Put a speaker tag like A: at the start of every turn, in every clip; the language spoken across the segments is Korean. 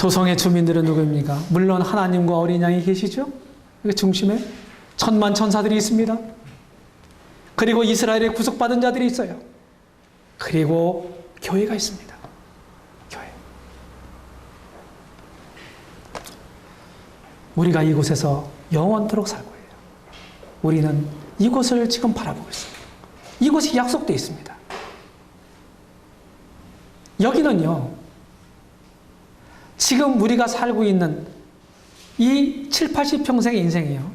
A: 도성의 주민들은 누구입니까? 물론 하나님과 어린 양이 계시죠. 그 중심에 천만 천사들이 있습니다. 그리고 이스라엘의 구속받은 자들이 있어요. 그리고 교회가 있습니다. 교회. 우리가 이곳에서 영원토록 살 거예요. 우리는 이곳을 지금 바라보고 있습니다. 이곳이 약속되어 있습니다. 여기는요, 지금 우리가 살고 있는 이 7, 80평생의 인생이요,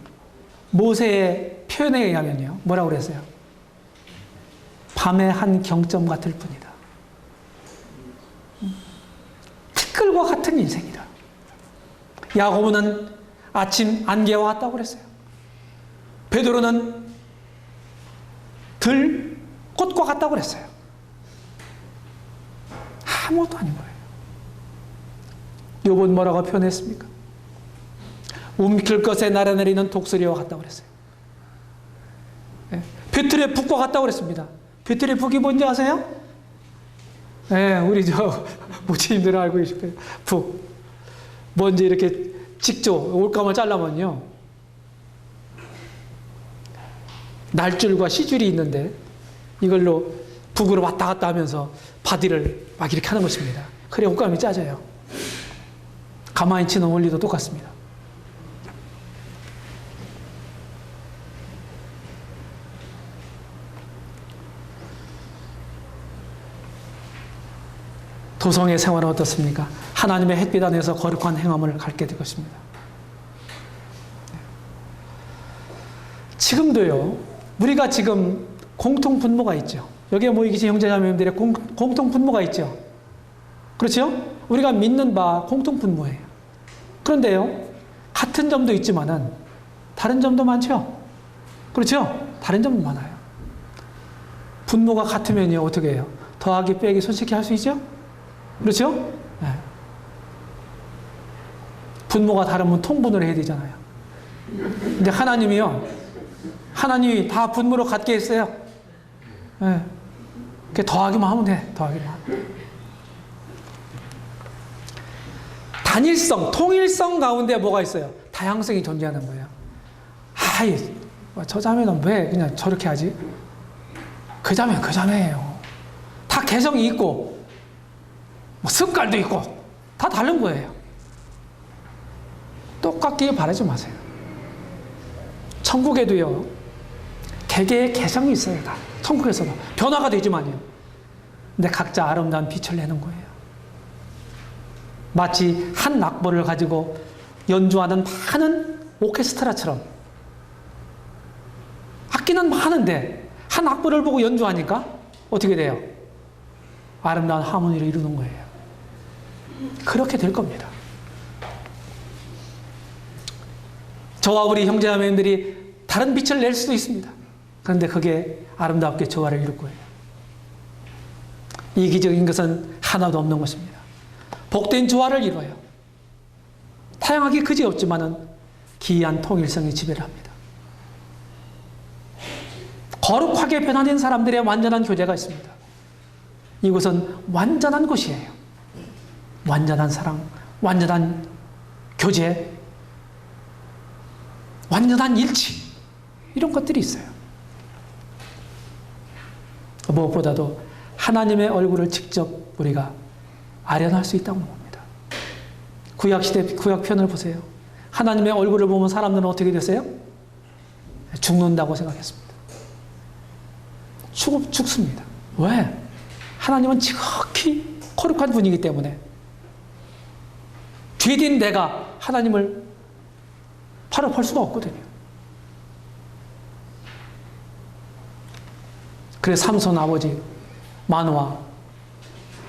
A: 모세의 표현에 의하면요, 뭐라고 그랬어요? 밤의 한 경점 같을 뿐이다. 티끌과 같은 인생이다. 야고보는 아침 안개와 같다고 그랬어요. 베드로는 들꽃과 같다고 그랬어요. 아무것도 아닌 거예요. 욥은 뭐라고 표현했습니까? 움킬 것에 날아내리는 독수리와 같다고 그랬어요. 베틀의 북과 같다고 그랬습니다. 베틀의 북이 뭔지 아세요? 네, 우리 모치님들은 알고 계실 거예요. 북. 뭔지 이렇게 직조, 올감을 잘라면요, 날줄과 시줄이 있는데 이걸로 북으로 왔다 갔다 하면서 바디를 막 이렇게 하는 것입니다. 그래 옷감이 짜져요. 가만히 치는 원리도 똑같습니다. 도성의 생활은 어떻습니까? 하나님의 햇빛 안에서 거룩한 행함을 갖게 될 것입니다. 지금도요, 우리가 지금 공통 분모가 있죠. 여기에 모이 계신 형제자매님들의 공통 분모가 있죠. 그렇죠? 우리가 믿는 바 공통 분모예요. 그런데요, 같은 점도 있지만은 다른 점도 많죠. 그렇죠? 다른 점도 많아요. 분모가 같으면요, 어떻게 해요? 더하기 빼기 손쉽게 할 수 있죠? 그렇죠? 네. 분모가 다르면 통분을 해야 되잖아요. 근데 하나님이요, 하나님이 다 분모로 갖게 했어요. 네. 더하기만 하면 돼. 더하기만. 단일성, 통일성 가운데 뭐가 있어요? 다양성이 존재하는 거예요. 아이, 저 자매는 왜 그냥 저렇게 하지? 그 자매는 그 자매예요. 다 개성이 있고, 뭐 습관도 있고, 다 다른 거예요. 똑같게 바라지 마세요. 천국에도요, 개개의 개성이 있어요. 다. 천국에서도. 변화가 되지만요. 근데 각자 아름다운 빛을 내는 거예요. 마치 한 악보를 가지고 연주하는 많은 오케스트라처럼. 악기는 많은데 한 악보를 보고 연주하니까 어떻게 돼요? 아름다운 하모니를 이루는 거예요. 그렇게 될 겁니다. 저와 우리 형제자매님들이 다른 빛을 낼 수도 있습니다. 그런데 그게 아름답게 조화를 이룰 거예요. 이기적인 것은 하나도 없는 것입니다. 복된 조화를 이루어요. 다양하게 그지없지만은 기이한 통일성이 지배를 합니다. 거룩하게 변화된 사람들의 완전한 교제가 있습니다. 이곳은 완전한 곳이에요. 완전한 사랑, 완전한 교제, 완전한 일치, 이런 것들이 있어요. 무엇보다도 하나님의 얼굴을 직접 우리가 아련할 수 있다는 겁니다. 구약시대 구약편을 보세요. 하나님의 얼굴을 보면 사람들은 어떻게 됐어요? 죽는다고 생각했습니다. 죽습니다. 왜? 하나님은 지극히 거룩한 분이기 때문에 죄된 내가 하나님을 바로 볼 수가 없거든요. 그래서 삼손 아버지 마노아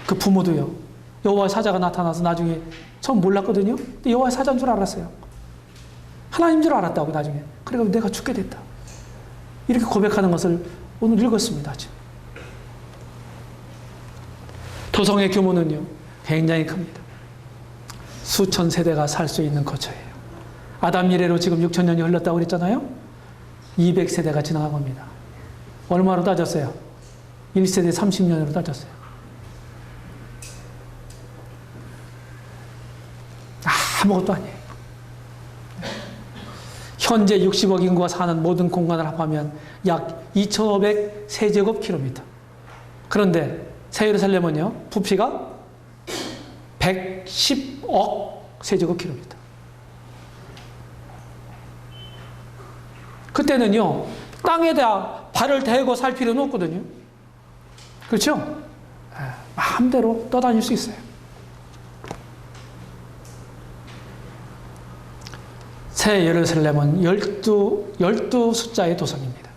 A: 그 부모도요, 여호와의 사자가 나타나서 나중에 처음 몰랐거든요. 근데 여호와의 사자인 줄 알았어요. 하나님인 줄 알았다고 나중에. 그래서 내가 죽게 됐다. 이렇게 고백하는 것을 오늘 읽었습니다. 지금. 도성의 규모는요, 굉장히 큽니다. 수천 세대가 살 수 있는 거처예요. 아담 이래로 지금 6,000년이 흘렀다고 그랬잖아요. 200세대가 지나간 겁니다. 얼마로 따졌어요? 1세대 30년으로 따졌어요. 아무것도 아니에요. 현재 60억 인구가 사는 모든 공간을 합하면 약 2,500 세제곱킬로미터. 그런데 새 예루살렘은요, 부피가 110억 세제곱킬로미터. 그때는요, 땅에다 발을 대고 살 필요는 없거든요. 그렇죠? 마음대로 떠다닐 수 있어요. 새 예루살렘은 12 숫자의 도성입니다.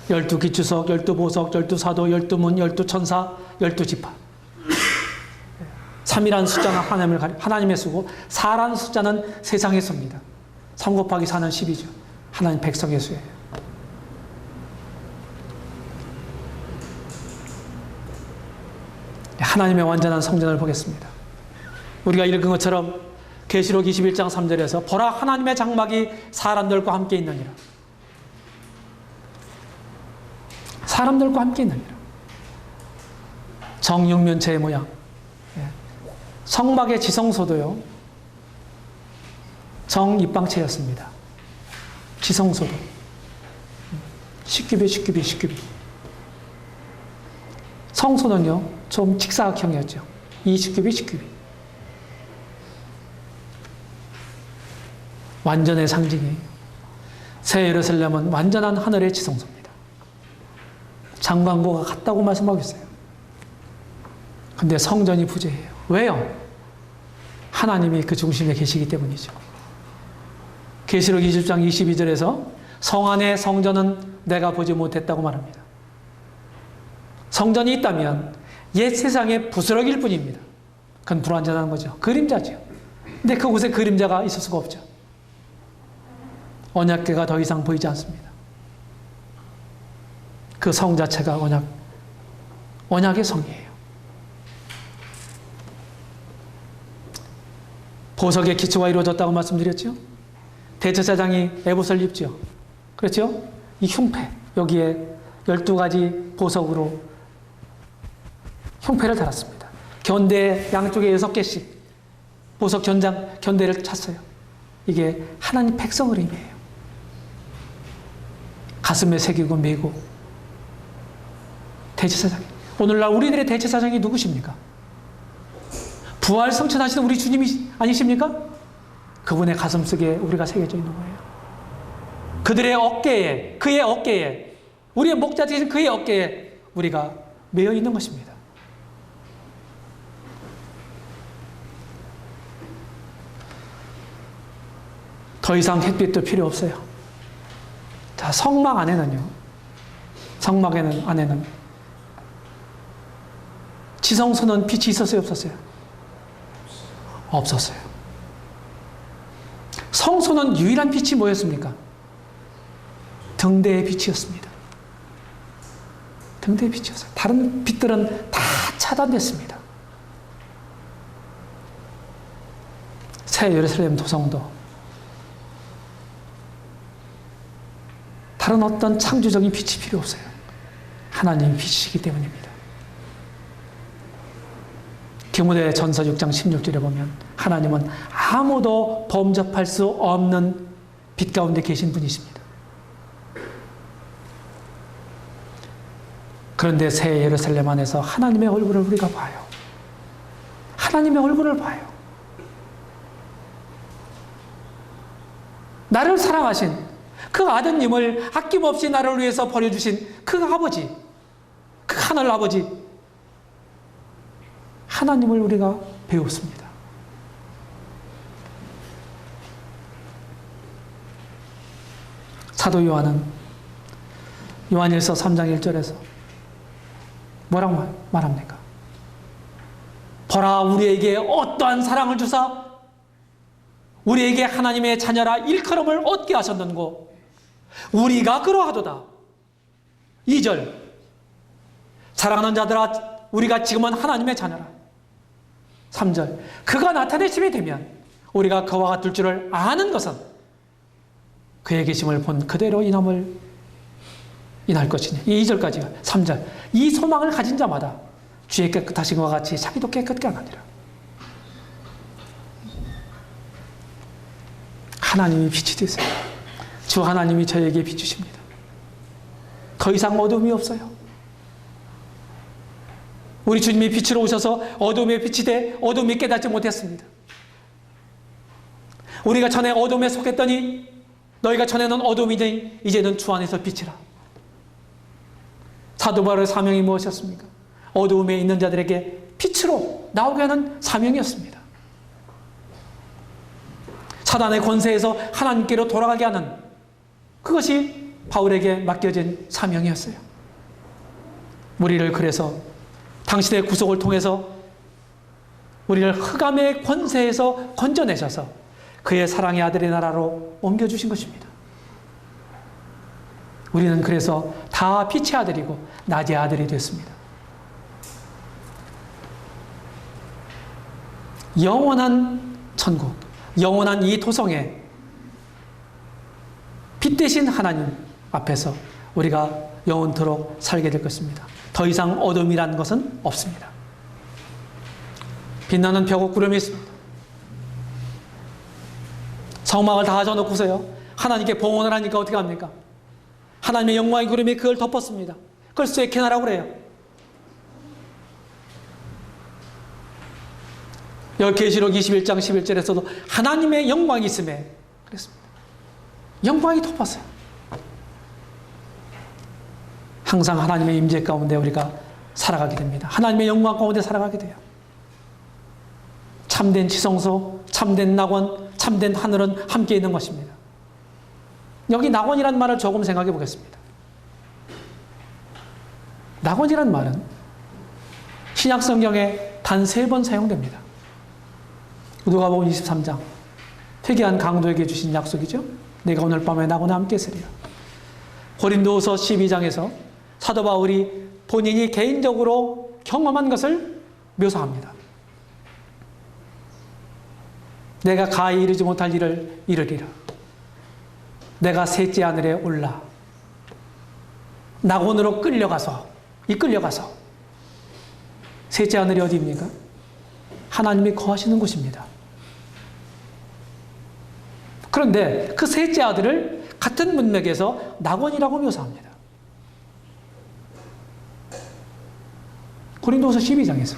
A: 12기추석, 12보석, 12사도, 12문, 12천사, 12지파. 3이라는 숫자는 하나님의 수고, 4라는 숫자는 세상의 수입니다. 3 곱하기 4는 10이죠. 하나님 백성의 수예요. 하나님의 완전한 성전을 보겠습니다. 우리가 읽은 것처럼 계시록 21장 3절에서 보라 하나님의 장막이 사람들과 함께 있느니라. 사람들과 함께 있느니라. 정육면체의 모양. 성막의 지성소도요, 정입방체였습니다. 지성소도. 10규빗. 성소는요, 좀 직사각형이었죠. 20규빗. 완전의 상징이에요. 새 예루살렘은 완전한 하늘의 지성소입니다. 장관고가 같다고 말씀하고 있어요. 근데 성전이 부재해요. 왜요? 하나님이 그 중심에 계시기 때문이죠. 계시록 20장 22절에서 성 안의 성전은 내가 보지 못했다고 말합니다. 성전이 있다면 옛 세상의 부스러기일 뿐입니다. 그건 불완전한 거죠. 그림자죠. 근데 그곳에 그림자가 있을 수가 없죠. 언약궤가 더 이상 보이지 않습니다. 그 성 자체가 언약의 성이에요. 보석의 기초가 이루어졌다고 말씀드렸죠. 대제사장이 에봇을 입죠. 그렇죠? 이 흉패, 여기에 12가지 보석으로 흉패를 달았습니다. 견대 양쪽에 6개씩 보석 견대를 찼어요. 이게 하나님 백성을 의미해요. 가슴에 새기고 메고. 대제사장. 오늘날 우리들의 대제사장이 누구십니까? 부활 성천하시는 우리 주님이 아니십니까? 그분의 가슴속에 우리가 새겨져 있는 거예요. 그들의 어깨에, 그의 어깨에, 우리의 목자 되신 그의 어깨에 우리가 매여 있는 것입니다. 더 이상 햇빛도 필요 없어요. 자, 성막 안에는요, 안에는 지성소는 빛이 있었어요, 없었어요? 없었어요. 성소는 유일한 빛이 뭐였습니까? 등대의 빛이었습니다. 등대의 빛이었어요. 다른 빛들은 다 차단됐습니다. 새 예루살렘 도성도 다른 어떤 창조적인 빛이 필요 없어요. 하나님 빛이시기 때문입니다. 디모데 전서 6장 16절에 보면 하나님은 아무도 범접할 수 없는 빛 가운데 계신 분이십니다. 그런데 새 예루살렘 안에서 하나님의 얼굴을 우리가 봐요. 하나님의 얼굴을 봐요. 나를 사랑하신 그 아드님을 아낌없이 나를 위해서 버려주신 그 아버지, 그 하늘 아버지, 하나님을 우리가 배웠습니다. 사도 요한은 요한일서 3장 1절에서 뭐라고 말합니까? 보라, 우리에게 어떠한 사랑을 주사 우리에게 하나님의 자녀라 일컬음을 얻게 하셨는고 우리가 그러하도다. 2절, 사랑하는 자들아 우리가 지금은 하나님의 자녀라. 3절, 그가 나타내심이 되면 우리가 그와 같을 줄을 아는 것은 그의 계심을 본 그대로 인할 것이니. 이 2절까지가 3절, 이 소망을 가진 자마다 주의 깨끗하신 것과 같이 자기도 깨끗게 하느니라. 하나님이 빛이 되세요. 주 하나님이 저에게 비추십니다. 더 이상 어둠이 없어요. 우리 주님이 빛으로 오셔서 어둠의 빛이 돼 어둠이 깨닫지 못했습니다. 우리가 전에 어둠에 속했더니 너희가 전에는 어둠이니 이제는 주 안에서 빛이라. 사도 바울의 사명이 무엇이었습니까? 어두움에 있는 자들에게 빛으로 나오게 하는 사명이었습니다. 사단의 권세에서 하나님께로 돌아가게 하는 그것이 바울에게 맡겨진 사명이었어요. 우리를 그래서 당신의 구속을 통해서 우리를 흑암의 권세에서 건져내셔서 그의 사랑의 아들의 나라로 옮겨주신 것입니다. 우리는 그래서 다 빛의 아들이고 낮의 아들이 됐습니다. 영원한 천국, 영원한 이 도성에 빛 대신 하나님 앞에서 우리가 영원토록 살게 될 것입니다. 더 이상 어둠이라는 것은 없습니다. 빛나는 벽옥 구름이 있습니다. 성막을 다 져놓고서요, 하나님께 봉헌을 하니까 어떻게 합니까? 하나님의 영광의 구름이 그걸 덮었습니다. 그걸 쇠케나라고 그래요. 여기 계시록 21장 11절에서도 하나님의 영광이 있음에 그랬습니다. 영광이 덮었어요. 항상 하나님의 임재 가운데 우리가 살아가게 됩니다. 하나님의 영광 가운데 살아가게 돼요. 참된 지성소, 참된 낙원, 참된 하늘은 함께 있는 것입니다. 여기 낙원이란 말을 조금 생각해 보겠습니다. 낙원이란 말은 신약 성경에 단 3번 사용됩니다. 누가복음 23장, 회개한 강도에게 주신 약속이죠. 내가 오늘 밤에 나와 함께 있으리라. 고린도후서 12장에서 사도 바울이 본인이 개인적으로 경험한 것을 묘사합니다. 내가 가히 이르지 못할 일을 이르리라. 내가 셋째 하늘에 올라 낙원으로 이끌려가서 셋째 하늘이 어디입니까? 하나님이 거하시는 곳입니다. 그런데 그 셋째 아들을 같은 문맥에서 낙원이라고 묘사합니다. 고린도후서 12장에서.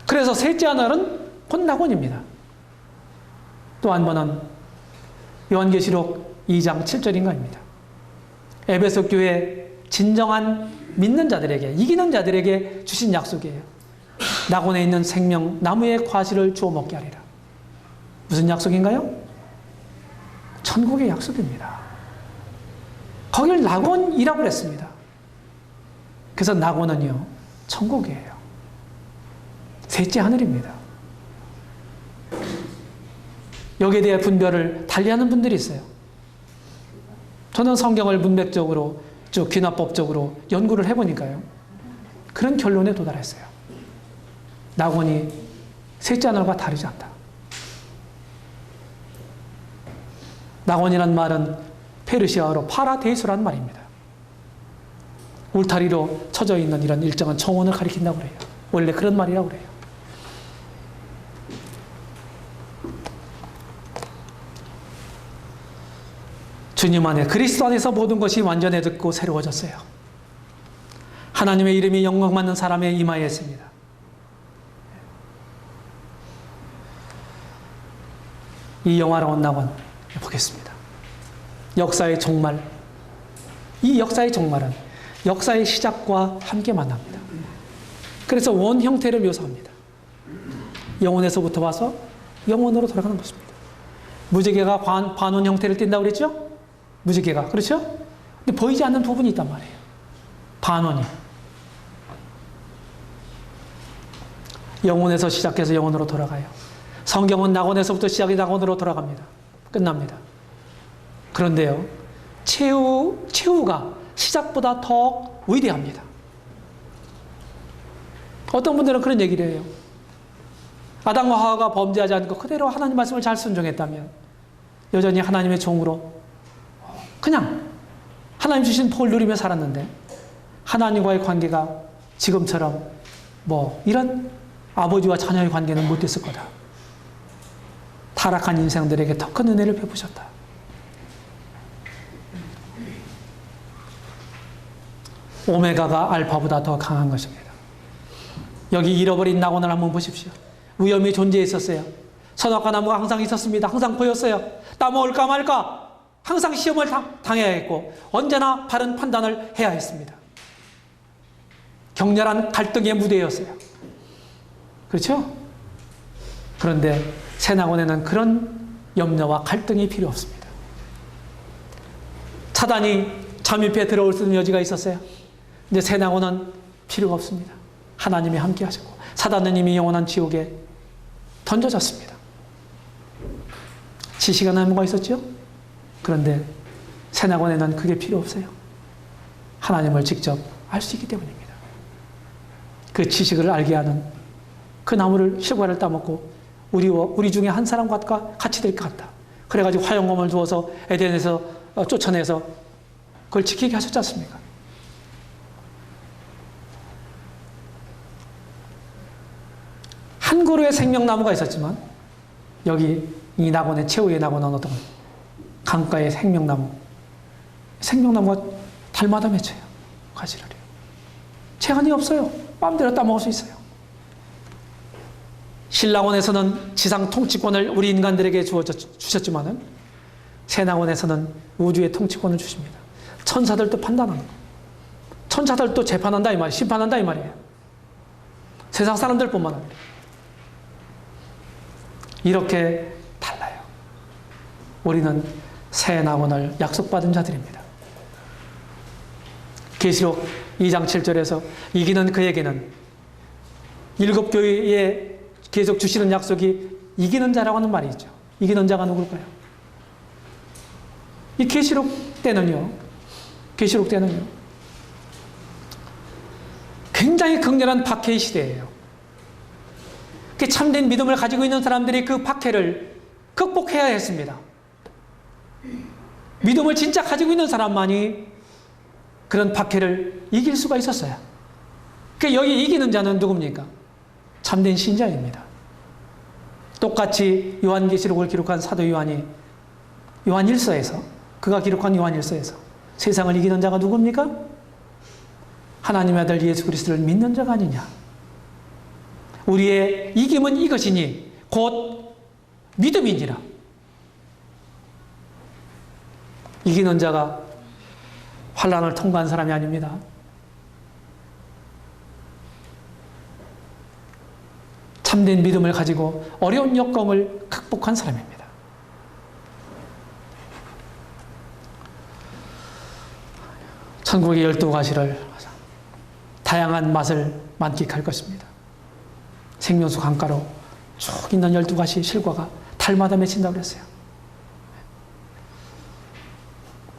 A: 그래서 셋째 하늘은 곧 낙원입니다. 또 한 번은 요한계시록 2장 7절인가입니다. 에베소 교회 진정한 믿는 자들에게, 이기는 자들에게 주신 약속이에요. 낙원에 있는 생명 나무의 과실을 주워 먹게 하리라. 무슨 약속인가요? 천국의 약속입니다. 거길 낙원이라고 그랬습니다. 그래서 낙원은요, 천국이에요. 셋째 하늘입니다. 여기에 대해 분별을 달리하는 분들이 있어요. 저는 성경을 문맥적으로, 쭉 귀납법적으로 연구를 해보니까요, 그런 결론에 도달했어요. 낙원이 셋째 하늘과 다르지 않다. 낙원이란 말은 페르시아어로 파라데이소란 말입니다. 울타리로 쳐져 있는 이런 일정한 정원을 가리킨다고 그래요. 원래 그런 말이라고 그래요. 주님 안에, 그리스도 안에서 모든 것이 완전해졌고 새로워졌어요. 하나님의 이름이 영광받는 사람의 이마에 있습니다. 이 영화로운 낙원 보겠습니다. 역사의 종말. 이 역사의 종말은 역사의 시작과 함께 만납니다. 그래서 원 형태를 묘사합니다. 영혼에서부터 와서 영혼으로 돌아가는 것입니다. 무지개가 반원 형태를 띈다고 그랬죠? 무지개가. 그렇죠? 근데 보이지 않는 부분이 있단 말이에요. 반원이. 영혼에서 시작해서 영혼으로 돌아가요. 성경은 낙원에서부터 시작이 낙원으로 돌아갑니다. 끝납니다. 그런데요, 최후가 시작보다 더 위대합니다. 어떤 분들은 그런 얘기를 해요. 아담과 하와가 범죄하지 않고 그대로 하나님 말씀을 잘 순종했다면 여전히 하나님의 종으로 그냥 하나님 주신 복을 누리며 살았는데 하나님과의 관계가 지금처럼 이런 아버지와 자녀의 관계는 못 됐을 거다. 타락한 인생들에게 더 큰 은혜를 베푸셨다. 오메가가 알파보다 더 강한 것입니다. 여기 잃어버린 낙원을 한번 보십시오. 위험이 존재했었어요. 선악과 나무가 항상 있었습니다. 항상 보였어요. 따먹을까 말까 항상 시험을 당해야 했고 언제나 바른 판단을 해야 했습니다. 격렬한 갈등의 무대였어요. 그렇죠? 그런데 새 낙원에는 그런 염려와 갈등이 필요 없습니다. 사단이 잠입해 들어올 수 있는 여지가 있었어요. 근데 새 낙원은 필요가 없습니다. 하나님이 함께 하셨고 사단은 이미 영원한 지옥에 던져졌습니다. 지식의 나무가 있었죠? 그런데 새 낙원에는 그게 필요 없어요. 하나님을 직접 알 수 있기 때문입니다. 그 지식을 알게 하는 그 나무를 실과를 따먹고 우리 중에 한 사람과 같이 될 것 같다. 그래가지고 화영검을 두어서 에덴에서 쫓아내서 그걸 지키게 하셨지 않습니까? 한 그루의 생명나무가 있었지만 여기 이 낙원의 최후의 낙원은 어떤 강가의 생명나무가 달마다 맺혀요. 가지를 해요. 제한이 없어요. 마음대로 따먹을 수 있어요. 신낙원에서는 지상 통치권을 우리 인간들에게 주셨지만은 새 낙원에서는 우주의 통치권을 주십니다. 천사들도 판단하는 거. 천사들도 재판한다 이 말이에요. 심판한다 이 말이에요. 세상 사람들뿐만 아니라 이렇게 달라요. 우리는 새 낙원을 약속받은 자들입니다. 계시록 2장 7절에서 이기는 그에게는 일곱 교회에 계속 주시는 약속이 이기는 자라고 하는 말이 있죠. 이기는 자가 누굴까요? 이 계시록 때는요. 굉장히 극렬한 박해의 시대예요. 그 참된 믿음을 가지고 있는 사람들이 그 박해를 극복해야 했습니다. 믿음을 진짜 가지고 있는 사람만이 그런 박해를 이길 수가 있었어요. 그 여기 이기는 자는 누굽니까? 참된 신자입니다. 똑같이 요한계시록을 기록한 사도 요한이 그가 기록한 요한일서에서 세상을 이기는 자가 누굽니까? 하나님의 아들 예수 그리스도를 믿는 자가 아니냐. 우리의 이김은 이것이니 곧 믿음이니라. 이기는 자가 환난을 통과한 사람이 아닙니다. 참된 믿음을 가지고 어려운 여건을 극복한 사람입니다. 천국의 12가지를 다양한 맛을 만끽할 것입니다. 생명수 강가로 쭉 있는 12가지 실과가 달마다 맺힌다고 그랬어요.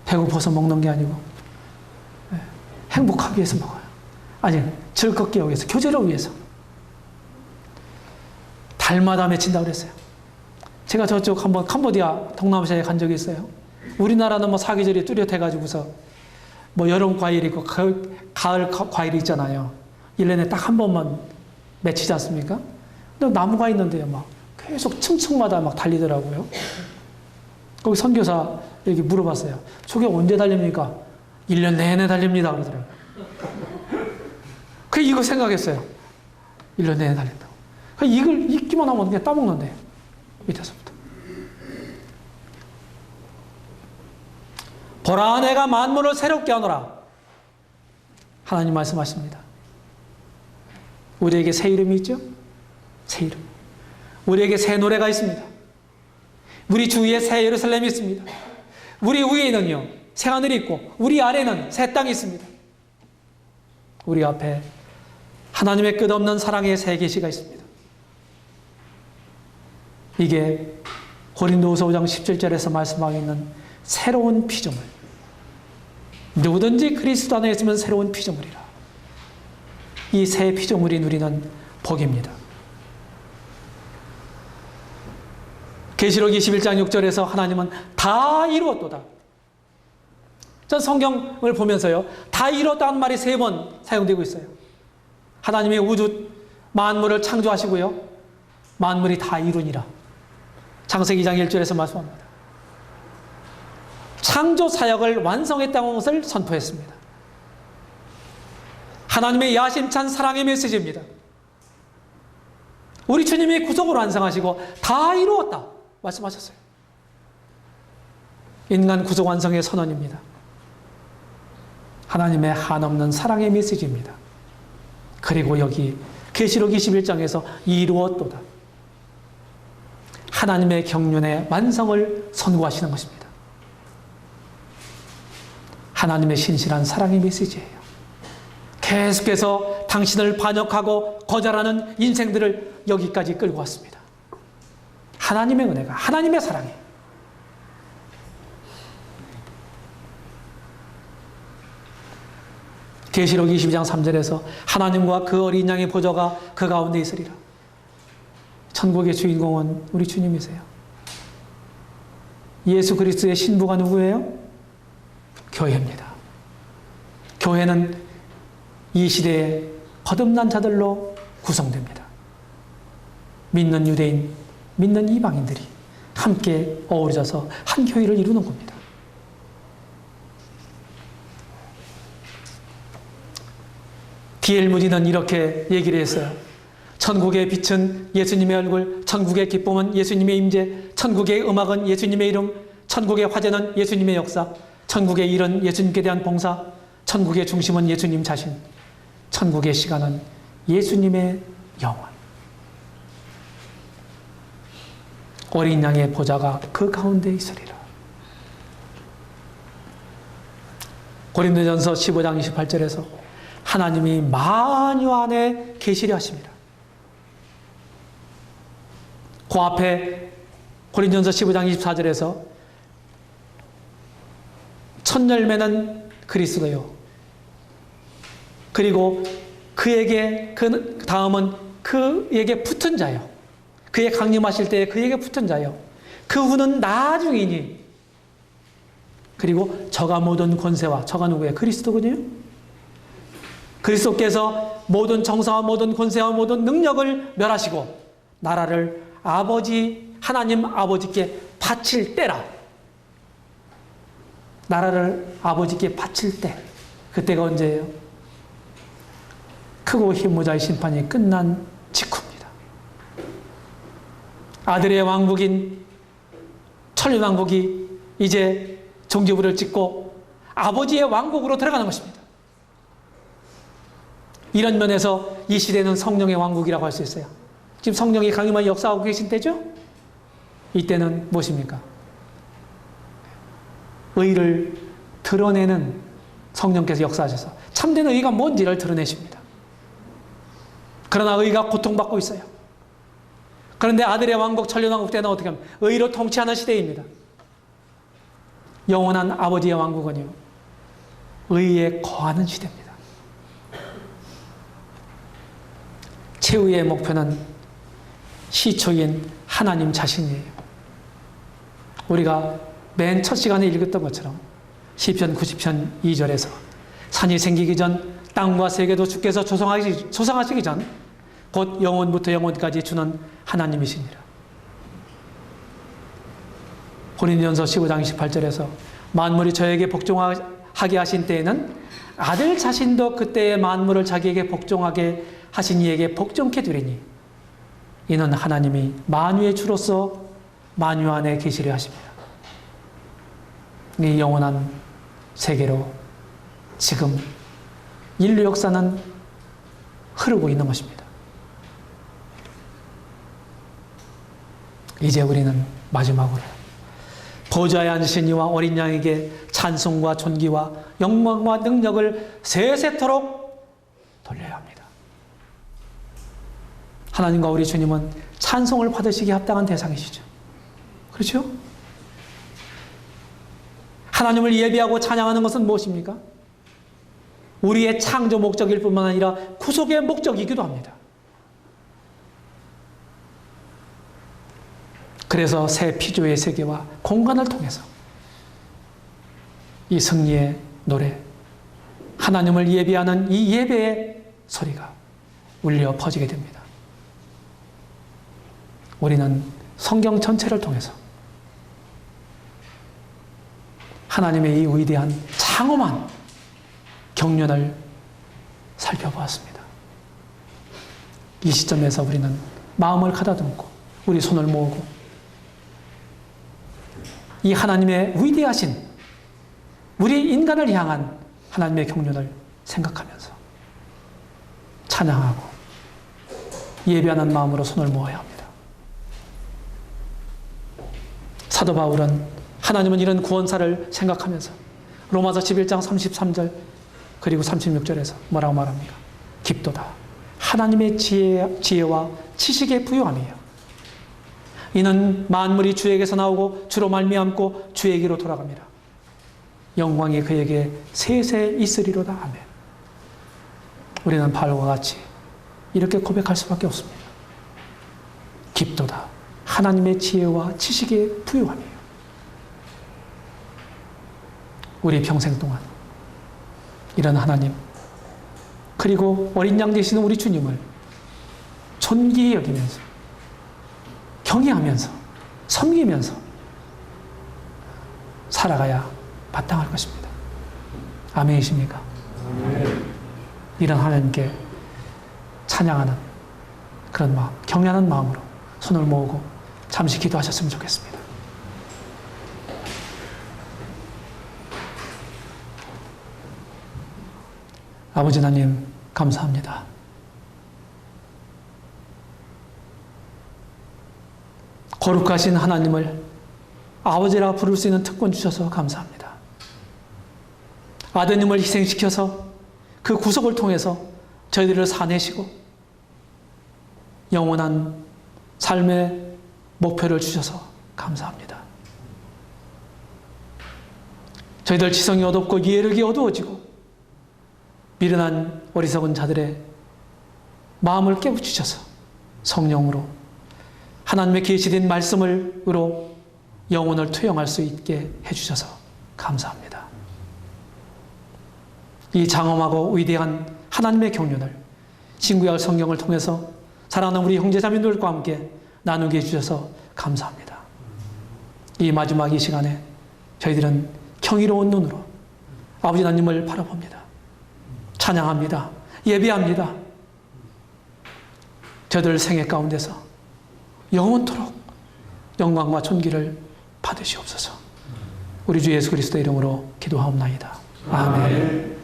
A: 배고파서 먹는 게 아니고 행복하기 위해서 먹어요. 아니, 즐겁게 하기 위해서, 교제를 위해서. 달마다 맺힌다고 그랬어요. 제가 저쪽 한번 캄보디아 동남아시아에 간 적이 있어요. 우리나라는 뭐 사계절이 뚜렷해가지고서 뭐 여름 과일이 있고 가을 과일이 있잖아요. 1년에 딱 한 번만 맺히지 않습니까? 근데 나무가 있는데요, 막 계속 층층마다 막 달리더라고요. 거기 선교사 여기 물어봤어요. 저게 언제 달립니까? 1년 내내 달립니다. 그러더라고요. 그 이거 생각했어요. 1년 내내 달린다고. 이걸 익기만 하면 그냥 따먹는데 밑에서부터. 보라, 내가 만물을 새롭게 하노라. 하나님 말씀하십니다. 우리에게 새 이름이 있죠? 새 이름. 우리에게 새 노래가 있습니다. 우리 주위에 새 예루살렘이 있습니다. 우리 위에는요, 새 하늘이 있고 우리 아래는 새 땅이 있습니다. 우리 앞에 하나님의 끝없는 사랑의 새 계시가 있습니다. 이게 고린도후서 5장 17절에서 말씀하고 있는 새로운 피조물. 누구든지 그리스도 안에 있으면 새로운 피조물이라. 이 새 피조물이 누리는 복입니다. 계시록 21장 6절에서 하나님은 다 이루었도다. 전 성경을 보면서요, 다 이뤘다는 말이 3번 사용되고 있어요. 하나님의 우주 만물을 창조하시고요, 만물이 다 이루니라. 창세기 2장 1절에서 말씀합니다. 창조 사역을 완성했다는 것을 선포했습니다. 하나님의 야심찬 사랑의 메시지입니다. 우리 주님이 구속을 완성하시고 다 이루었다 말씀하셨어요. 인간 구속 완성의 선언입니다. 하나님의 한없는 사랑의 메시지입니다. 그리고 여기 계시록 21장에서 이루었도다. 하나님의 경륜의 완성을 선고하시는 것입니다. 하나님의 신실한 사랑의 메시지예요. 계속해서 당신을 반역하고 거절하는 인생들을 여기까지 끌고 왔습니다. 하나님의 은혜가, 하나님의 사랑이. 계시록 22장 3절에서 하나님과 그 어린 양의 보좌가 그 가운데 있으리라. 천국의 주인공은 우리 주님이세요. 예수 그리스도의 신부가 누구예요? 교회입니다. 교회는 이 시대에 거듭난 자들로 구성됩니다. 믿는 유대인, 믿는 이방인들이 함께 어우러져서 한 교회를 이루는 겁니다. D.L. 무디는 이렇게 얘기를 했어요. 천국의 빛은 예수님의 얼굴, 천국의 기쁨은 예수님의 임재, 천국의 음악은 예수님의 이름, 천국의 화제는 예수님의 역사, 천국의 일은 예수님께 대한 봉사, 천국의 중심은 예수님 자신, 천국의 시간은 예수님의 영원. 어린 양의 보좌가 그 가운데 있으리라. 고린도전서 15장 28절에서 하나님이 만유 안에 계시려 하십니다. 그 앞에 고린도전서 15장 24절에서 첫 열매는 그리스도요. 그리고 그에게 그 다음은 그에게 붙은 자요. 그의 강림하실 때에 그에게 붙은 자요. 그 후는 나중이니. 그리고 저가 모든 권세와 저가 누구예요? 그리스도군요. 그리스도께서 모든 정사와 모든 권세와 모든 능력을 멸하시고 나라를 아버지 하나님 아버지께 바칠 때라. 나라를 아버지께 바칠 때. 그때가 언제예요? 크고 힘무자의 심판이 끝난 직후입니다. 아들의 왕국인 천륜왕국이 이제 종지부를 찍고 아버지의 왕국으로 들어가는 것입니다. 이런 면에서 이 시대는 성령의 왕국이라고 할 수 있어요. 지금 성령이 강림하여 역사하고 계신 때죠? 이때는 무엇입니까? 의를 드러내는 성령께서 역사하셔서 참된 의가 뭔지를 드러내십니다. 그러나 의가 고통받고 있어요. 그런데 아들의 왕국, 천륜왕국 때는 어떻게 하면 의로 통치하는 시대입니다. 영원한 아버지의 왕국은요, 의에 거하는 시대입니다. 최후의 목표는 시초인 하나님 자신이에요. 우리가 맨 첫 시간에 읽었던 것처럼 시편 90편 2절에서 산이 생기기 전 땅과 세계도 주께서 조성하시기 전 곧 영원부터 영원까지 주는 하나님이시니라. 고린도전서 15장 28절에서 만물이 저에게 복종하게 하신 때에는 아들 자신도 그때의 만물을 자기에게 복종하게 하신 이에게 복종케 되리니 이는 하나님이 만유의 주로서 만유 안에 계시려 하십니다. 이 영원한 세계로 지금 인류 역사는 흐르고 있는 것입니다. 이제 우리는 마지막으로 보좌에 앉으신 이와 어린 양에게 찬송과 존귀와 영광과 능력을 세세토록 돌려야 합니다. 하나님과 우리 주님은 찬송을 받으시기에 합당한 대상이시죠. 그렇죠? 하나님을 예배하고 찬양하는 것은 무엇입니까? 우리의 창조 목적일 뿐만 아니라 구속의 목적이기도 합니다. 그래서 새 피조의 세계와 공간을 통해서 이 승리의 노래, 하나님을 예배하는 이 예배의 소리가 울려 퍼지게 됩니다. 우리는 성경 전체를 통해서 하나님의 이 위대한 장엄한 경륜을 살펴보았습니다. 이 시점에서 우리는 마음을 가다듬고 우리 손을 모으고 이 하나님의 위대하신 우리 인간을 향한 하나님의 경륜을 생각하면서 찬양하고 예배하는 마음으로 손을 모아야 합니다. 사도 바울은 하나님은 이런 구원사를 생각하면서 로마서 11장 33절 그리고 36절에서 뭐라고 말합니까? 깊도다. 하나님의 지혜와 지식의 부요함이에요. 이는 만물이 주에게서 나오고 주로 말미암고 주에게로 돌아갑니다. 영광이 그에게 세세 있으리로다. 아멘. 우리는 바울과 같이 이렇게 고백할 수밖에 없습니다. 깊도다. 하나님의 지혜와 지식의 부요함이에요. 우리 평생 동안 이런 하나님 그리고 어린 양 되시는 우리 주님을 존귀히 여기면서 경외하면서 섬기면서 살아가야 마땅할 것입니다. 아멘이십니까? 이런 하나님께 찬양하는 그런 마음, 경외하는 마음으로 손을 모으고 잠시 기도하셨으면 좋겠습니다. 아버지 하나님 감사합니다. 거룩하신 하나님을 아버지라 부를 수 있는 특권 주셔서 감사합니다. 아드님을 희생시켜서 그 구속을 통해서 저희들을 사내시고 영원한 삶의 목표를 주셔서 감사합니다. 저희들 지성이 어둡고 이해력이 어두워지고 미련한 어리석은 자들의 마음을 깨우치셔서 성령으로 하나님의 계시된 말씀으로 영혼을 투영할 수 있게 해주셔서 감사합니다. 이 장엄하고 위대한 하나님의 경륜을 신구약 성경을 통해서 사랑하는 우리 형제자매들과 함께 나누게 해주셔서 감사합니다. 이 마지막 이 시간에 저희들은 경이로운 눈으로 아버지 하나님을 바라봅니다. 찬양합니다. 예배합니다. 저들 생애 가운데서 영원토록 영광과 존귀를 받으시옵소서. 우리 주 예수 그리스도의 이름으로 기도하옵나이다. 아멘.